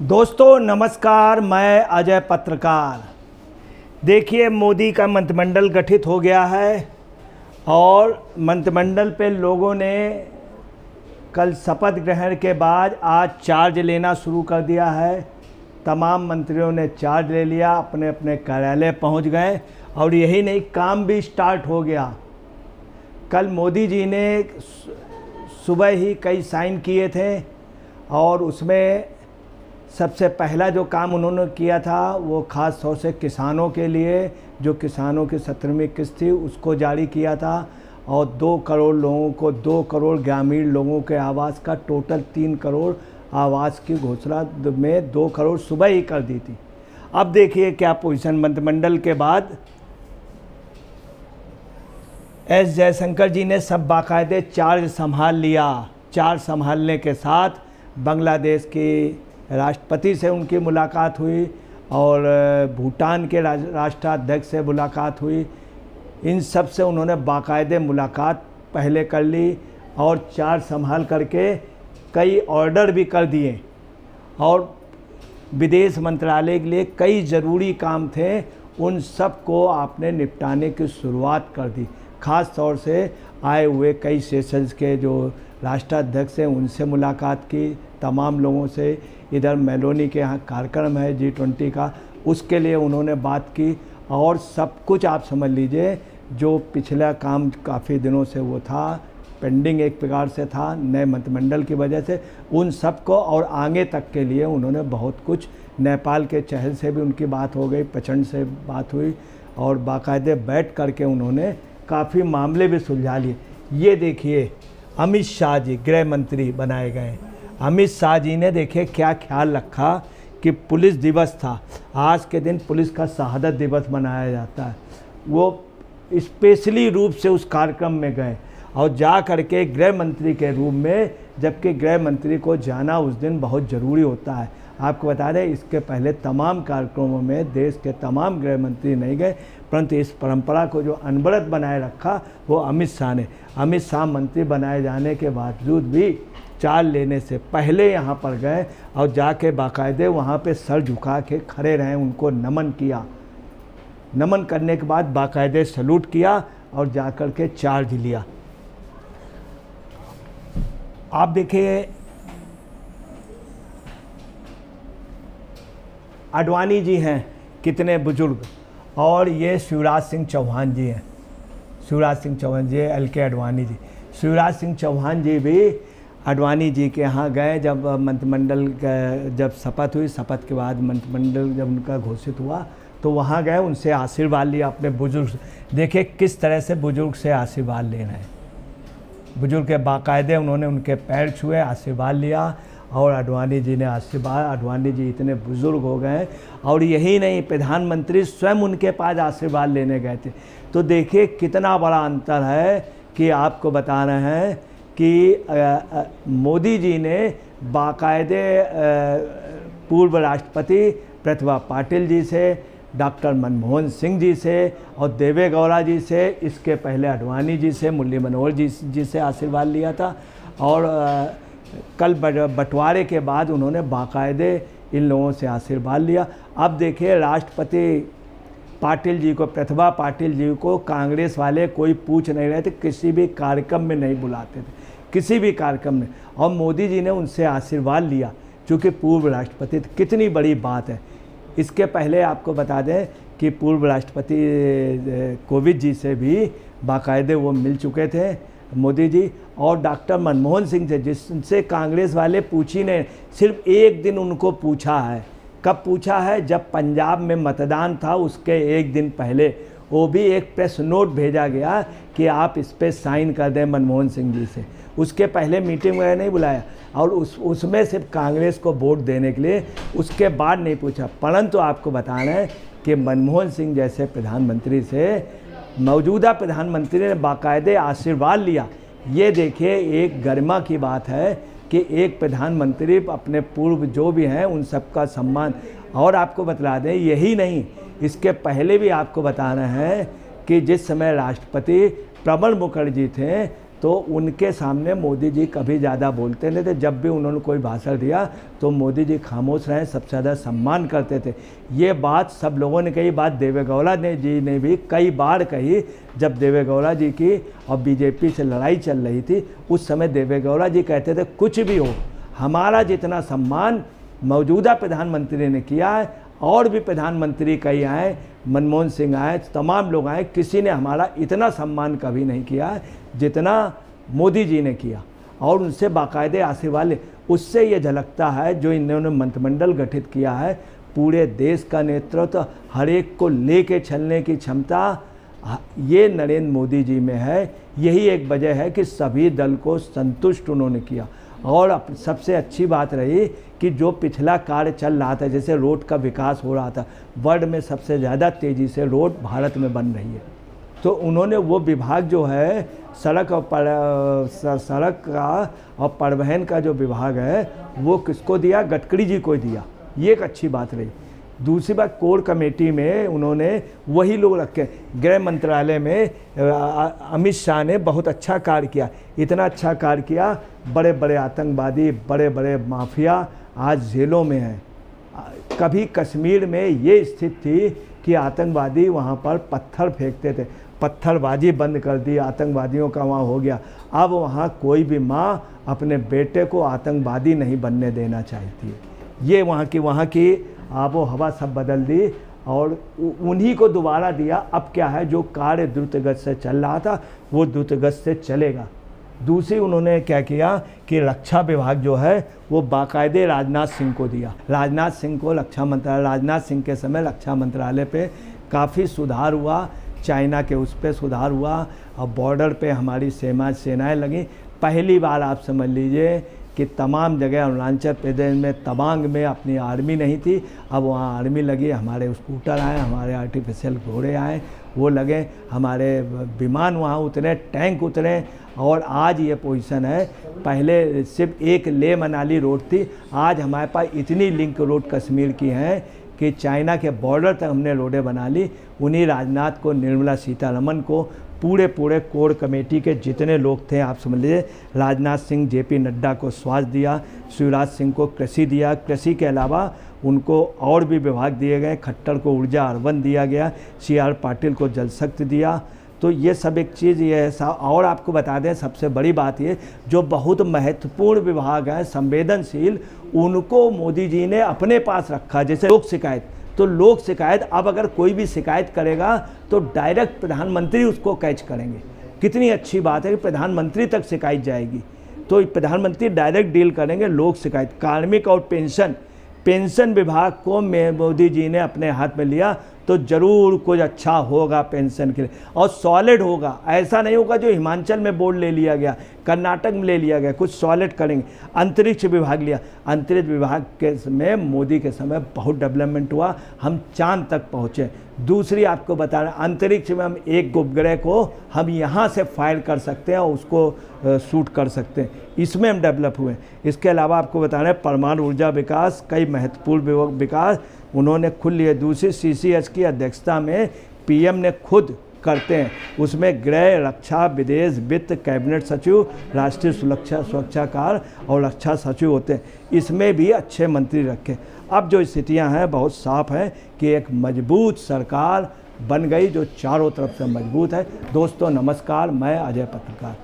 दोस्तों नमस्कार, मैं अजय पत्रकार। देखिए, मोदी का मंत्रिमंडल गठित हो गया है और मंत्रिमंडल पे लोगों ने कल शपथ ग्रहण के बाद आज चार्ज लेना शुरू कर दिया है। तमाम मंत्रियों ने चार्ज ले लिया, अपने अपने कार्यालय पहुंच गए और यही नहीं, काम भी स्टार्ट हो गया। कल मोदी जी ने सुबह ही कई साइन किए थे और उसमें सबसे पहला जो काम उन्होंने किया था वो ख़ास तौर से किसानों के लिए, जो किसानों की 17वीं किस्त थी उसको जारी किया था और 2 करोड़ लोगों को, 2 करोड़ ग्रामीण लोगों के आवास का टोटल 3 करोड़ आवास की घोषणा में 2 करोड़ सुबह ही कर दी थी। अब देखिए क्या पोजीशन। मंत्रिमंडल के बाद एस जयशंकर जी ने सब बाकायदे चार्ज संभाल लिया। चार्ज संभालने के साथ बांग्लादेश की राष्ट्रपति से उनकी मुलाकात हुई और भूटान के राष्ट्राध्यक्ष से मुलाकात हुई। इन सब से उन्होंने बाकायदे मुलाकात पहले कर ली और चार्ज संभाल करके कई ऑर्डर भी कर दिए और विदेश मंत्रालय के लिए कई ज़रूरी काम थे, उन सब को आपने निपटाने की शुरुआत कर दी। ख़ास तौर से आए हुए कई सेशंस के जो राष्ट्राध्यक्ष हैं उनसे मुलाकात की, तमाम लोगों से। इधर मेलोनी के यहाँ कार्यक्रम है G20 का, उसके लिए उन्होंने बात की और सब कुछ आप समझ लीजिए जो पिछला काम काफ़ी दिनों से वो था, पेंडिंग एक प्रकार से था नए मंत्रिमंडल की वजह से, उन सब को और आगे तक के लिए उन्होंने बहुत कुछ। नेपाल के चहल से भी उनकी बात हो गई, प्रचंड से बात हुई और बाकायदे बैठ करके उन्होंने काफ़ी मामले भी सुलझा लिए। ये देखिए, अमित शाह जी गृह मंत्री बनाए गए। अमित शाह जी ने देखिए क्या ख्याल रखा कि पुलिस दिवस था, आज के दिन पुलिस का शहादत दिवस मनाया जाता है। वो स्पेशली रूप से उस कार्यक्रम में गए और जा करके गृह मंत्री के रूप में, जबकि गृह मंत्री को जाना उस दिन बहुत ज़रूरी होता है। आपको बता दें, इसके पहले तमाम कार्यक्रमों में देश के तमाम गृह मंत्री नहीं गए, परंतु इस परंपरा को जो अनवरत बनाए रखा वो अमित शाह ने। अमित शाह मंत्री बनाए जाने के बावजूद भी चार्ज लेने से पहले यहाँ पर गए और जाके बाकायदे वहाँ पे सर झुका के खड़े रहे, उनको नमन किया। नमन करने के बाद बाकायदे सैल्यूट किया और जाकर के चार्ज लिया। आप देखिए, आडवाणी जी हैं कितने बुजुर्ग, और ये शिवराज सिंह चौहान जी हैं। शिवराज सिंह चौहान जी, LK आडवाणी जी। शिवराज सिंह चौहान जी भी आडवाणी जी के यहाँ गए जब मंत्रिमंडल जब शपथ हुई, शपथ के बाद मंत्रिमंडल जब उनका घोषित हुआ तो वहाँ गए, उनसे आशीर्वाद लिया अपने बुजुर्ग। देखिए किस तरह से बुजुर्ग से आशीर्वाद ले रहे हैं। बुजुर्ग के बाकायदे उन्होंने उनके पैर छुए, आशीर्वाद लिया और आडवाणी जी ने आशीर्वाद। आडवाणी जी इतने बुज़ुर्ग हो गए और यही नहीं, प्रधानमंत्री स्वयं उनके पास आशीर्वाद लेने गए थे। तो देखिए कितना बड़ा अंतर है कि आपको बता रहे हैं कि मोदी जी ने बाकायदे पूर्व राष्ट्रपति प्रतिभा पाटिल जी से, डॉक्टर मनमोहन सिंह जी से और देवे गौड़ा जी से, इसके पहले आडवाणी जी से, मुरली मनोहर जी से आशीर्वाद लिया था और कल बंटवारे के बाद उन्होंने बाकायदे इन लोगों से आशीर्वाद लिया। अब देखिए, राष्ट्रपति पाटिल जी को, प्रतिभा पाटिल जी को कांग्रेस वाले कोई पूछ नहीं रहे थे, किसी भी कार्यक्रम में नहीं बुलाते थे, किसी भी कार्यक्रम में, और मोदी जी ने उनसे आशीर्वाद लिया चूँकि पूर्व राष्ट्रपति। कितनी बड़ी बात है। इसके पहले आपको बता दें कि पूर्व राष्ट्रपति कोविंद जी से भी बाकायदे वो मिल चुके थे मोदी जी, और डॉक्टर मनमोहन सिंह से, जिससे कांग्रेस वाले पूछी नहीं, सिर्फ एक दिन उनको पूछा है। कब पूछा है? जब पंजाब में मतदान था उसके एक दिन पहले, वो भी एक प्रेस नोट भेजा गया कि आप इस पर साइन कर दें मनमोहन सिंह जी से। उसके पहले मीटिंग वगैरह नहीं बुलाया और उसमें सिर्फ कांग्रेस को वोट देने के लिए, उसके बाद नहीं पूछा। परंतु आपको बताना है कि मनमोहन सिंह जैसे प्रधानमंत्री से मौजूदा प्रधानमंत्री ने बाकायदे आशीर्वाद लिया। ये देखिए एक गरिमा की बात है कि एक प्रधानमंत्री अपने पूर्व जो भी हैं उन सबका सम्मान। और आपको बता दें, यही नहीं, इसके पहले भी आपको बताना है कि जिस समय राष्ट्रपति प्रणब मुखर्जी थे तो उनके सामने मोदी जी कभी ज़्यादा बोलते नहीं थे। जब भी उन्होंने कोई भाषण दिया तो मोदी जी खामोश रहे, सबसे ज़्यादा सम्मान करते थे। ये बात सब लोगों ने कही, बात देवेगौड़ा जी ने भी कई बार कही। जब देवेगौड़ा जी की और बीजेपी से लड़ाई चल रही थी, उस समय देवेगौड़ा जी कहते थे कुछ भी हो, हमारा जितना सम्मान मौजूदा प्रधानमंत्री ने किया है, और भी प्रधानमंत्री कई आए, मनमोहन सिंह आए, तमाम लोग आए, किसी ने हमारा इतना सम्मान कभी नहीं किया है जितना मोदी जी ने किया। और उनसे बाकायदे आशीर्वाद ले, उससे ये झलकता है जो इन्होंने मंत्रिमंडल गठित किया है, पूरे देश का नेतृत्व, हर एक को लेके चलने की क्षमता ये नरेंद्र मोदी जी में है। यही एक वजह है कि सभी दल को संतुष्ट उन्होंने किया। और सबसे अच्छी बात रही कि जो पिछला कार्य चल रहा था, जैसे रोड का विकास हो रहा था, वर्ल्ड में सबसे ज़्यादा तेज़ी से रोड भारत में बन रही है, तो उन्होंने वो विभाग जो है सड़क का और परिवहन का जो विभाग है वो किसको दिया? गडकरी जी को दिया। ये एक अच्छी बात रही। दूसरी बात, कोर कमेटी में उन्होंने वही लोग रखे। गृह मंत्रालय में अमित शाह ने बहुत अच्छा कार्य किया, इतना अच्छा कार्य किया, बड़े बड़े आतंकवादी, बड़े बड़े माफिया आज जेलों में हैं। कभी कश्मीर में ये स्थिति थी कि आतंकवादी वहाँ पर पत्थर फेंकते थे, पत्थरबाजी बंद कर दी, आतंकवादियों का वहाँ हो गया। अब वहाँ कोई भी माँ अपने बेटे को आतंकवादी नहीं बनने देना चाहती है। ये वहाँ की आबो हवा सब बदल दी और उन्हीं को दोबारा दिया। अब क्या है, जो कार्य द्रुतगति से चल रहा था वो द्रुतगति से चलेगा। दूसरी उन्होंने क्या किया कि रक्षा विभाग जो है वो बाकायदे राजनाथ सिंह को दिया। राजनाथ सिंह को रक्षा मंत्रालय, राजनाथ सिंह के समय रक्षा मंत्रालय पे काफ़ी सुधार हुआ, चाइना के उस पर सुधार हुआ और बॉर्डर पे हमारी सेनाएं लगी। पहली बार आप समझ लीजिए कि तमाम जगह अरुणाचल प्रदेश में तवांग में अपनी आर्मी नहीं थी, अब वहाँ आर्मी लगी। हमारे स्कूटर आए, हमारे आर्टिफिशियल घोड़े आए, वो लगे, हमारे विमान वहाँ उतरे, टैंक उतरे। और आज ये पोजीशन है, पहले सिर्फ एक ले मनाली रोड थी, आज हमारे पास इतनी लिंक रोड कश्मीर की हैं कि चाइना के बॉर्डर तक हमने रोडें बना ली। उन्हीं राजनाथ को, निर्मला सीतारमण को, पूरे कोर कमेटी के जितने लोग थे आप समझ लीजिए, राजनाथ सिंह, जेपी नड्डा को स्वास्थ्य दिया, शिवराज सिंह को कृषि दिया, कृषि के अलावा उनको और भी विभाग दिए गए, खट्टर को ऊर्जा अर्बन दिया गया, CR पाटिल को जल शक्ति दिया। तो ये सब एक चीज़ ये है। और आपको बता दें सबसे बड़ी बात ये, जो बहुत महत्वपूर्ण विभाग हैं, संवेदनशील, उनको मोदी जी ने अपने पास रखा। जैसे लोक शिकायत, तो लोक शिकायत अब अगर कोई भी शिकायत करेगा तो डायरेक्ट प्रधानमंत्री उसको कैच करेंगे। कितनी अच्छी बात है कि प्रधानमंत्री तक शिकायत जाएगी तो प्रधानमंत्री डायरेक्ट डील करेंगे लोक शिकायत। कार्मिक और पेंशन विभाग को मोदी जी ने अपने हाथ में लिया तो ज़रूर कुछ अच्छा होगा पेंशन के लिए, और सॉलिड होगा। ऐसा नहीं होगा जो हिमाचल में बोर्ड ले लिया गया, कर्नाटक में ले लिया गया, कुछ सॉलिड करेंगे। अंतरिक्ष विभाग लिया, अंतरिक्ष विभाग के में मोदी के समय बहुत डेवलपमेंट हुआ, हम चांद तक पहुँचे। दूसरी आपको बता रहे, अंतरिक्ष में हम एक उपग्रह को हम यहाँ से फायर कर सकते हैं और उसको शूट कर सकते हैं, इसमें हम डेवलप हुए। इसके अलावा आपको बता रहे हैं परमाणु ऊर्जा विकास, कई महत्वपूर्ण विकास उन्होंने खुद लिए। दूसरी CCH की अध्यक्षता में PM ने खुद करते हैं, उसमें गृह, रक्षा, विदेश, वित्त, कैबिनेट सचिव, राष्ट्रीय सुरक्षाकार और रक्षा सचिव होते हैं। इसमें भी अच्छे मंत्री रखे। अब जो स्थितियां हैं बहुत साफ है कि एक मजबूत सरकार बन गई जो चारों तरफ से मजबूत है। दोस्तों नमस्कार, मैं अजय पत्रकार।